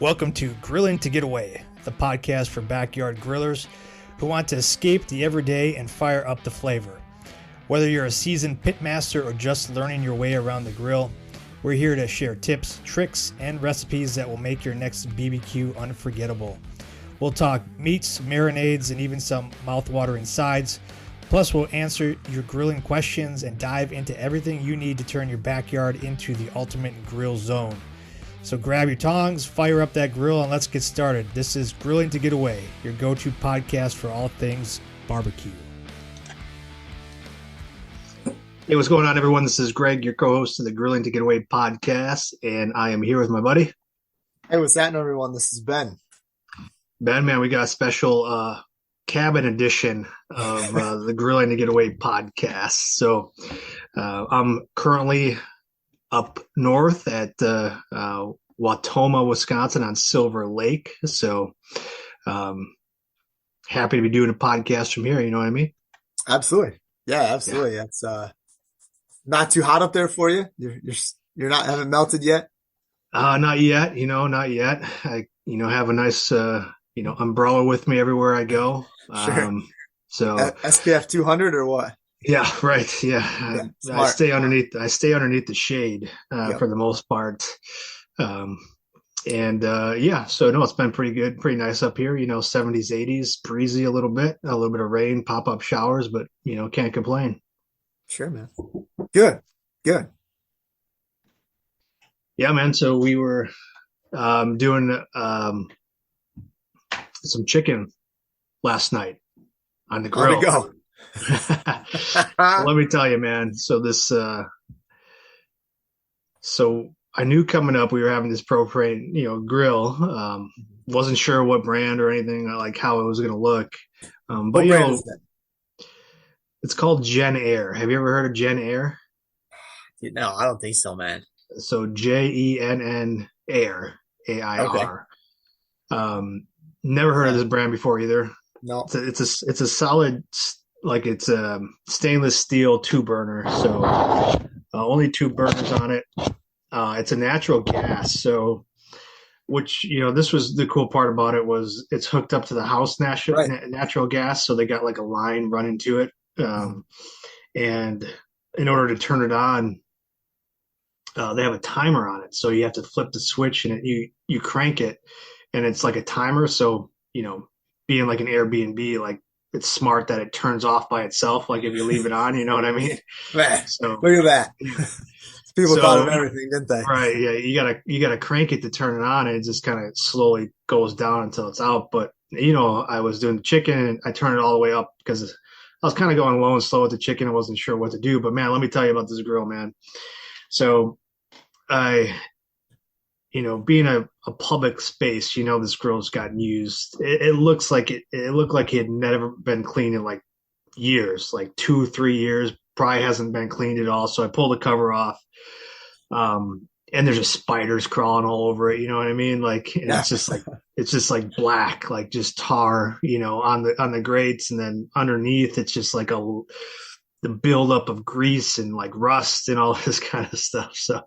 Welcome to Grilling to Get Away, the podcast for backyard grillers who want to escape the everyday and fire up the flavor. Whether you're a seasoned pitmaster or just learning your way around the grill, we're here to share tips, tricks, and recipes that will make your next BBQ unforgettable. We'll talk meats, marinades, and even some mouth-watering sides. Plus, we'll answer your grilling questions and dive into everything you need to turn your backyard into the ultimate grill zone. So grab your tongs, fire up that grill, and let's get started. This is Grilling to Get Away, your go-to podcast for all things barbecue. Hey, what's going on, everyone? This is Greg, your co-host of the Grilling to Get Away podcast, and I am here with my buddy. Hey, what's happening, everyone? This is Ben. Ben, man, we got a special cabin edition of the Grilling to Get Away podcast. So I'm currently up north at Wautoma, Wisconsin on Silver Lake. So happy to be doing a podcast from here. You know what I mean? Absolutely. Yeah, absolutely. Yeah. It's not too hot up there for you. You're not haven't melted yet. Not yet. Not yet. I have a nice umbrella with me everywhere I go. Sure. So SPF 200 or what? Yeah, right. Yeah. I stay underneath the shade for the most part. So no, it's been pretty good, pretty nice up here, 70s, 80s, breezy a little bit of rain, pop-up showers, but can't complain. Sure, man. Good. Yeah, man. So we were doing some chicken last night on the grill. On the go. Let me tell you, man. So I knew coming up we were having this propane, grill. Wasn't sure what brand or anything, like how it was going to look. But what brand is that? It's called Gen Air. Have you ever heard of Gen Air? No, I don't think so, man. So JENN Air, AIR. Okay. Never heard of this brand before either. No. It's a solid. Like it's a stainless steel 2-burner, so only 2 burners on it. It's a natural gas, so this was the cool part about it was it's hooked up to the house natural gas, so they got like a line running to it, and in order to turn it on, they have a timer on it, so you have to flip the switch and you crank it, and it's like a timer. So being like an Airbnb, like, it's smart that it turns off by itself. Like if you leave it on, you know what I mean? Man, so look at that. People thought of everything, didn't they? Right. Yeah. You gotta crank it to turn it on, and it just kind of slowly goes down until it's out. But I was doing the chicken and I turned it all the way up because I was kind of going low and slow with the chicken. I wasn't sure what to do, but man, let me tell you about this grill, man. So being a public space, this grill's gotten used. It looks like it looked like it had never been cleaned in like years, like 2-3 years, probably hasn't been cleaned at all. So I pulled the cover off. And there's just spiders crawling all over it. You know what I mean? Like, and it's just like black, like just tar, on the grates. And then underneath it's just like the buildup of grease and like rust and all this kind of stuff. So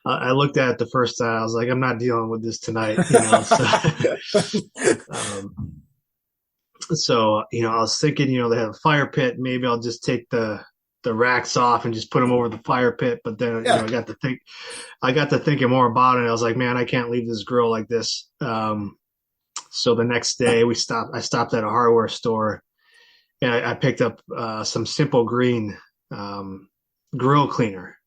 I looked at it the first time. I was like, I'm not dealing with this tonight. So I was thinking, they have a fire pit. Maybe I'll just take the racks off and just put them over the fire pit. But then I got to thinking more about it. I was like, man, I can't leave this grill like this. So the next day I stopped at a hardware store. And I picked up some Simple Green grill cleaner.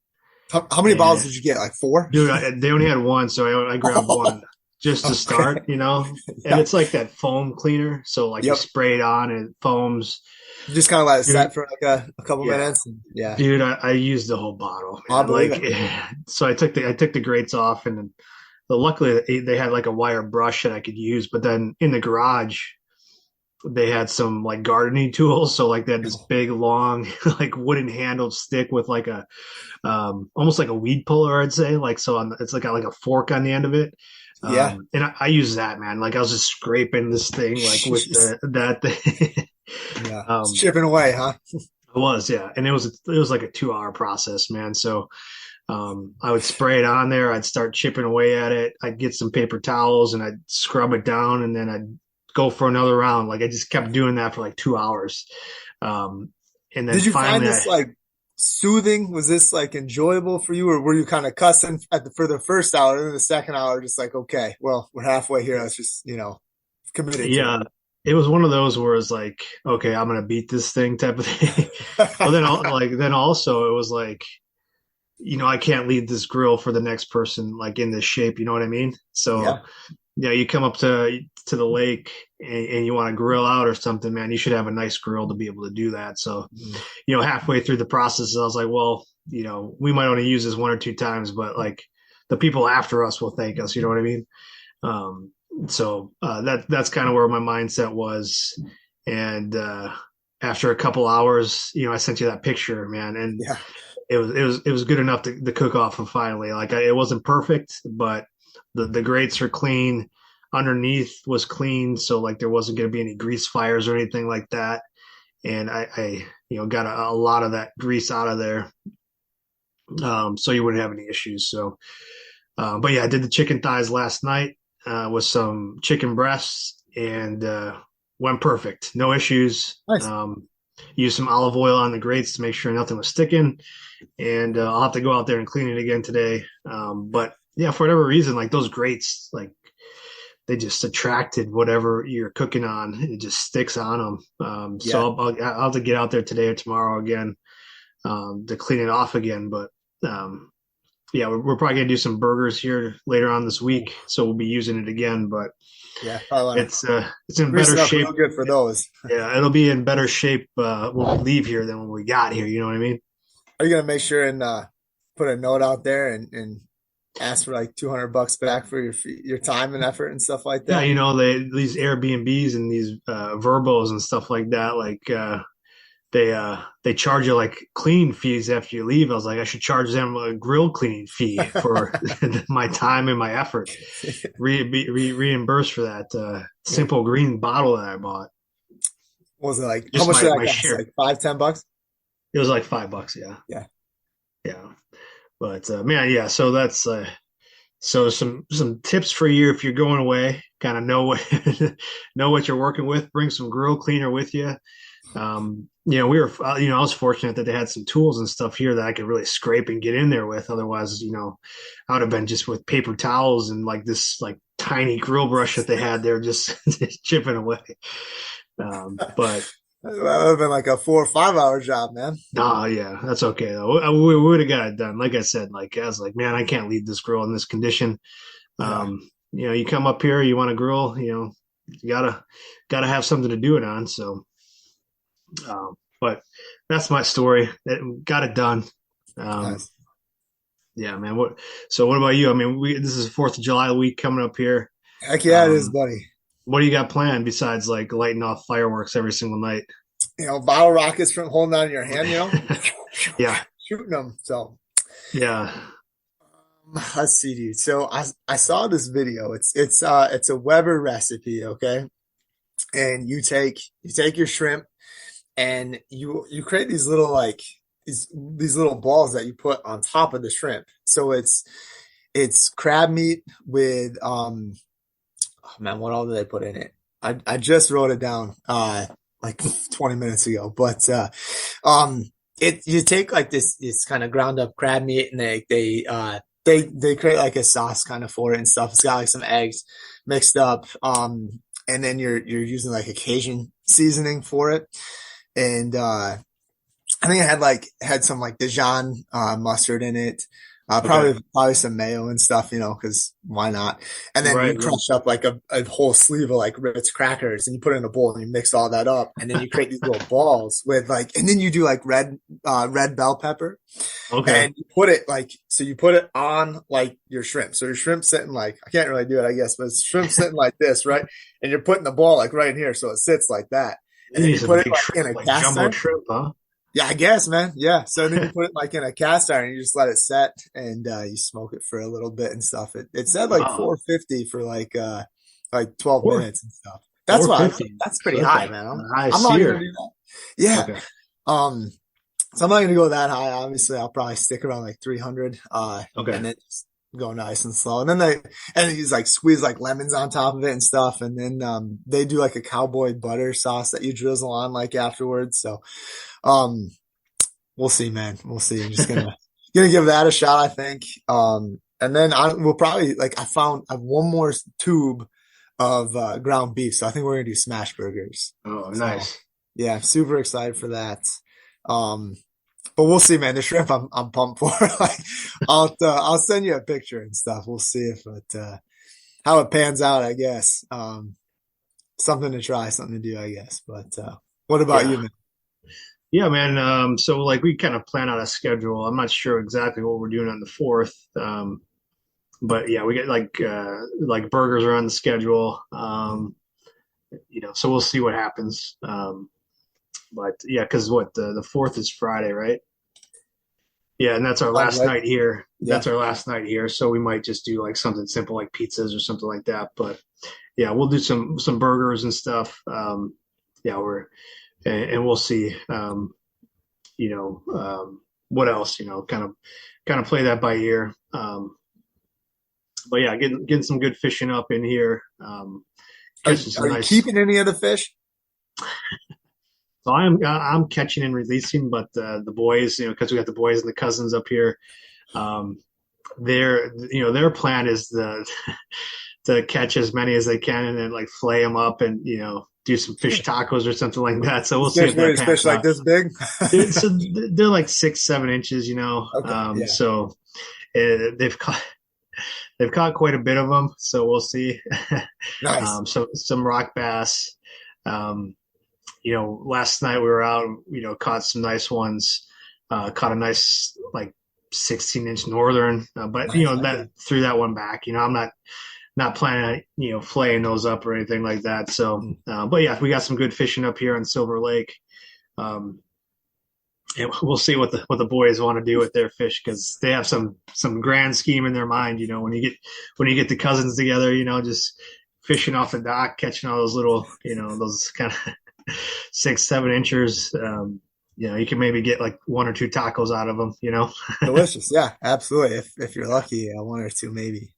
How many bottles did you get? Like 4? Dude, they only had 1, so I grabbed 1 just to start, And it's like that foam cleaner, so like you spray it on and it foams. You just kind of let it set for like a couple minutes. Yeah, dude, I used the whole bottle. I believe it. So I took the grates off, and then, luckily they had like a wire brush that I could use. But then in the garage, they had some like gardening tools. So like they had this big long like wooden handled stick with like a almost like a weed puller, I'd say. Like so it's like got like a fork on the end of it. And I use that, man. Like I was just scraping this thing like with that thing. Chipping away, huh? It was, yeah. And it was like a 2-hour process, man. So I would spray it on there. I'd start chipping away at it. I'd get some paper towels and I'd scrub it down, and then I'd go for another round. Like I just kept doing that for like 2 hours. And then Did you find finally, this like soothing? Was this like enjoyable for you, or were you kind of cussing for the first hour, and then the second hour, just like, okay, well, we're halfway here. Let's just, committed yeah, to it was one of those where it's like, okay, I'm gonna beat this thing type of thing. But then, then also it was like, I can't leave this grill for the next person like in this shape. You know what I mean? So, Yeah. You come up to the lake and you want to grill out or something, man, you should have a nice grill to be able to do that. So, halfway through the process, I was like, well, we might only use this one or two times, but like the people after us will thank us. You know what I mean? So that's kind of where my mindset was. And after a couple hours, I sent you that picture, man, and Yeah. it was good enough to cook off of finally. Like it wasn't perfect, but the grates are clean. Underneath was clean, so like there wasn't going to be any grease fires or anything like that. And I got a lot of that grease out of there, so you wouldn't have any issues. So, but yeah, I did the chicken thighs last night with some chicken breasts, and went perfect. No issues. Nice. Used some olive oil on the grates to make sure nothing was sticking, and I'll have to go out there and clean it again today. But yeah, for whatever reason, like those grates, like they just attracted whatever you're cooking on. It just sticks on them. So I'll have to get out there today or tomorrow again to clean it off again. But yeah, we're probably gonna do some burgers here later on this week, so we'll be using it again. But yeah, it's in better shape. Real good for those. Yeah, it'll be in better shape when we leave here than when we got here. You know what I mean? Are you gonna make sure and put a note out there and ask for like $200 back for your time and effort and stuff like that? Yeah, these Airbnbs and these Verbos and stuff like that, like they charge you like cleaning fees after you leave. I was like, I should charge them a grill cleaning fee for my time and my effort. Be reimbursed for that simple green bottle that I bought. What was it like? Just how much did that cost? Like $5-10? It was like $5. Yeah. Yeah. But man, yeah. So that's so some tips for you if you're going away. Kind of know what you're working with. Bring some grill cleaner with you. We were, I was fortunate that they had some tools and stuff here that I could really scrape and get in there with. Otherwise, I would have been just with paper towels and like this like tiny grill brush that they had there, just chipping away. But that would have been like a 4 or 5 hour job, man. Oh yeah, that's okay though. We would have got it done. Like I said, I was like, man, I can't leave this grill in this condition. You come up here, you want to grill, you gotta have something to do it on. So, but that's my story. Got it done. Nice. Yeah, man. What about you? I mean, this is 4th of July week coming up here. Heck yeah, it is, buddy. What do you got planned besides like lighting off fireworks every single night? Bottle rockets from holding on in your hand, Yeah. Shooting them. So, yeah. Let's see, dude. So I saw this video. It's a Weber recipe, okay? And you take your shrimp and you create these little like these little balls that you put on top of the shrimp. So it's crab meat with oh man, what all did they put in it? I just wrote it down like 20 minutes ago. But you take like this kind of ground up crab meat and they create like a sauce kind of for it and stuff. It's got like some eggs mixed up. And then you're using like a Cajun seasoning for it. And I think I had some like Dijon mustard in it. Probably some mayo and stuff, because why not? And then you crush up like a whole sleeve of like Ritz crackers and you put it in a bowl and you mix all that up. And then you create these little balls with and then you do like red bell pepper. Okay. And you put it on like your shrimp. So your shrimp's sitting like, I can't really do it, I guess, but shrimp sitting like this, right? And you're putting the ball like right in here. So it sits like that. And then you put it like in a cast jumbo iron. shrimp, huh? Yeah, I guess, man. Yeah. So then you put it like in a cast iron and you just let it set and you smoke it for a little bit and stuff. It said like 450 for like 12 minutes and stuff. That's pretty high, man. I'm not gonna do that. Yeah. Okay. So I'm not going to go that high. Obviously, I'll probably stick around like 300. Okay. And then just go nice and slow. And then he's like squeeze like lemons on top of it and stuff. And then, they do like a cowboy butter sauce that you drizzle on like afterwards. So, we'll see, man. We'll see. I'm just gonna give that a shot, I think. And then we'll probably I have one more tube of ground beef, so I think we're gonna do smash burgers. Oh, so, nice. Yeah, I'm super excited for that. But we'll see, man. The shrimp I'm pumped for. I'll send you a picture and stuff. We'll see if how it pans out, I guess. Something to try, something to do, I guess. But what about you, man? Yeah, man. So we kind of plan out a schedule. I'm not sure exactly what we're doing on the 4th. But yeah, we get like burgers are on the schedule. So we'll see what happens. But yeah, because the 4th is Friday, right? Yeah, and that's our last night here. Yeah. That's our last night here. So we might just do like something simple like pizzas or something like that. But yeah, we'll do some burgers and stuff. And we'll see, what else, kind of play that by ear. But yeah, getting some good fishing up in here. Are you keeping any of the fish? So I'm catching and releasing, but the boys, because we got the boys and the cousins up here, their plan is to catch as many as they can and then flay them up and do some fish tacos or something like that. So we'll see if that fish like this big. So they're like 6-7 inches, Okay, So they've caught quite a bit of them. So we'll see. Nice. Some rock bass. Last night we were out, caught some nice ones, caught a nice 16-inch northern, but that threw that one back. I'm not planning on, flaying those up or anything like that. So, but yeah, we got some good fishing up here on Silver Lake. And we'll see what the boys want to do with their fish, because they have some grand scheme in their mind. When you get the cousins together, just fishing off the dock, catching all those little, those kind of 6-7 inchers. You can maybe get 1 or 2 tacos out of them. Delicious. Yeah, absolutely. If you're lucky, 1 or 2 maybe.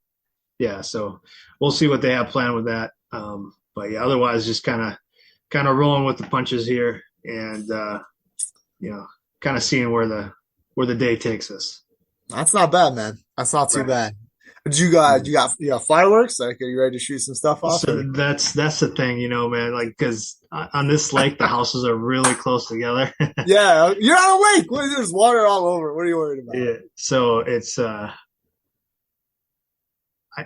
Yeah, so we'll see what they have planned with that. But yeah, otherwise just kind of rolling with the punches here, and kind of seeing where the day takes us. That's not bad, man. That's not too bad. Did you got fireworks? Are you ready to shoot some stuff off? So that's the thing, man. Because on this lake, the houses are really close together. Yeah, you're on a lake. There's water all over. What are you worried about? Yeah, so it's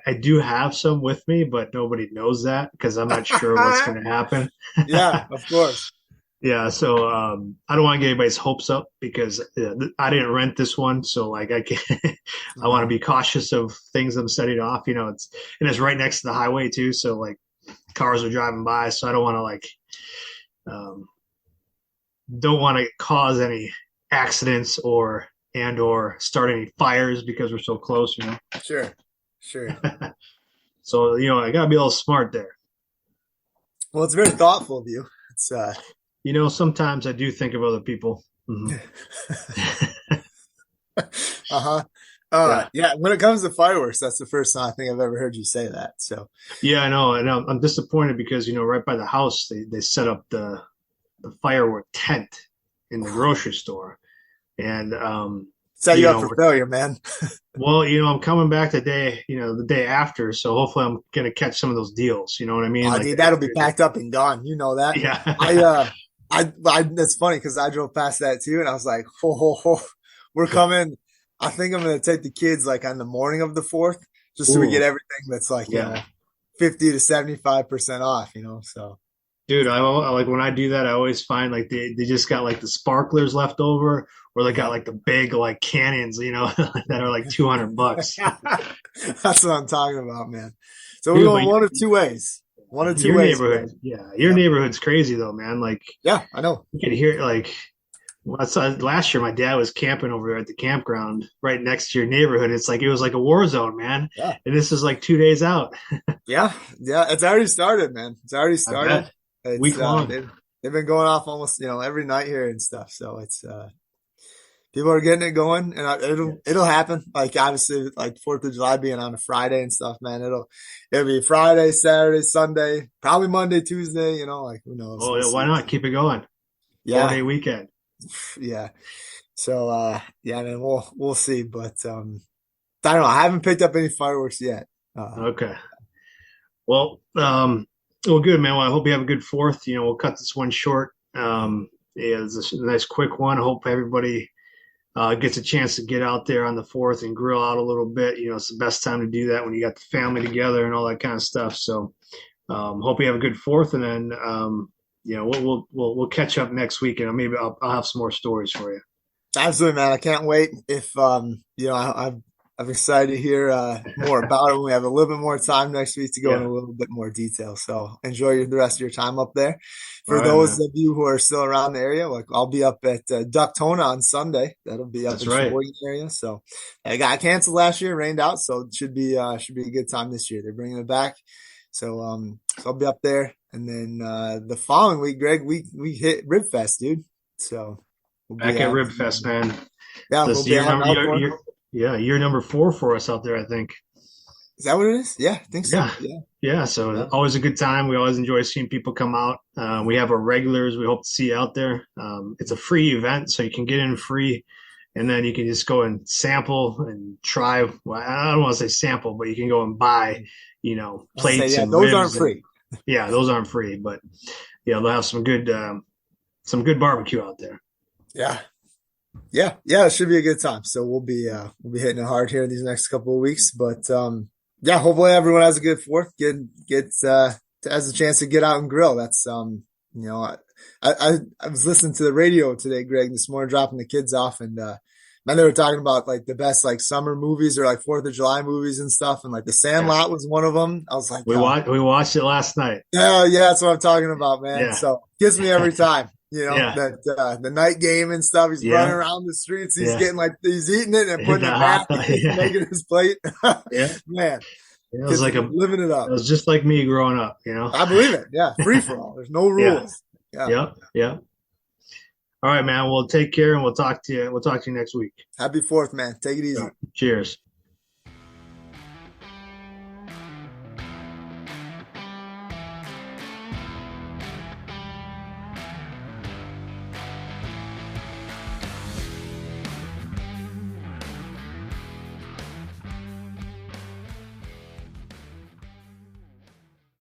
I do have some with me, but nobody knows that because I'm not sure what's going to happen. Yeah, of course. Yeah, so I don't want to get anybody's hopes up because I didn't rent this one, so I can't. I want to be cautious of things I'm setting off. It's right next to the highway too, so cars are driving by, so I don't want to cause any accidents or start any fires because we're so close. Sure. So I gotta be a little smart there. Well, it's very thoughtful of you. It's sometimes I do think of other people. Mm-hmm. Yeah, when it comes to fireworks, that's the first time I think I've ever heard you say that. So yeah, I know, and I'm disappointed because right by the house they set up the firework tent in the grocery store, and set you up for failure, man. Well, I'm coming back the day after, so hopefully I'm gonna catch some of those deals. You know what I mean? Dude, that'll be packed up and gone. You know that? Yeah. That's funny because I drove past that too, and I was like, we're coming. I think I'm gonna take the kids on the morning of the 4th, just so we get everything that's 50 to 75% off. So. Dude, I when I do that, I always find they just got the sparklers left over, or they got the big cannons, that are $200. That's what I'm talking about, man. So we're going one of two ways. One of two ways. Neighborhood, your neighborhood's crazy though, man. Yeah, I know. You can hear last year my dad was camping over there at the campground right next to your neighborhood. It's it was like a war zone, man. Yeah. And this is 2 days out. Yeah, it's already started, man. It's already started. Week long. They've been going off almost every night here and stuff. So it's People are getting it going, and it'll happen. Like obviously, like 4th of July being on a Friday and stuff, man. It'll be Friday, Saturday, Sunday, probably Monday, Tuesday. You know, like who knows? Oh, We'll yeah, why see. not? Keep it going. Yeah, 4-day weekend. yeah. So yeah, man, we'll see. But I don't know. I haven't picked up any fireworks yet. Okay. Well, good, man. Well, I hope you have a good 4th. You know, we'll cut this one short. Yeah, it's a nice quick one. I hope everybody gets a chance to get out there on the 4th and grill out a little bit. You know, it's the best time to do that when you got the family together and all that kind of stuff. So, hope you have a good 4th, and then you know, we'll catch up next week, and maybe I'll have some more stories for you. Absolutely, man. I can't wait. If you know, I'm excited to hear more about it when we have a little bit more time next week to go in a little bit more detail. So enjoy the rest of your time up there. For those of you who are still around the area, like I'll be up at Ducktona on Sunday. That'll be up in the Sheboygan area. So I got canceled last year, rained out, so it should be a good time this year. They're bringing it back. So I'll be up there, and then the following week, Greg, we hit Rib Fest, dude. So we'll back at Rib Fest, man. Yeah, year number 4 for us out there, I think. Is that what it is? Yeah, I think so. Yeah. So always a good time. We always enjoy seeing people come out. We have our regulars. We hope to see you out there. It's a free event, so you can get in free, and then you can just go and sample and try. Well, I don't want to say sample, but you can go and buy, you know, plates and those ribs aren't free. Yeah, those aren't free, but yeah, they'll have some good barbecue out there. Yeah, it should be a good time. So we'll be hitting it hard here these next couple of weeks. But yeah, hopefully everyone has a good 4th. Has a chance to get out and grill. That's you know, I was listening to the radio today, Greg, this morning, dropping the kids off, and man, they were talking about like the best like summer movies or like 4th of July movies and stuff, and like The Sandlot was one of them. I was like, we watched it last night. Yeah, that's what I'm talking about, man. Yeah. So gets me every time. You know, that the night game and stuff. He's running around the streets. He's getting like he's eating it and putting it back, making his plate. Man, it was like living it up. It was just like me growing up. You know, I believe it. Yeah, free for all. There's no rules. Yeah. All right, man. Well, take care, and we'll talk to you. We'll talk to you next week. Happy 4th, man. Take it easy. Cheers.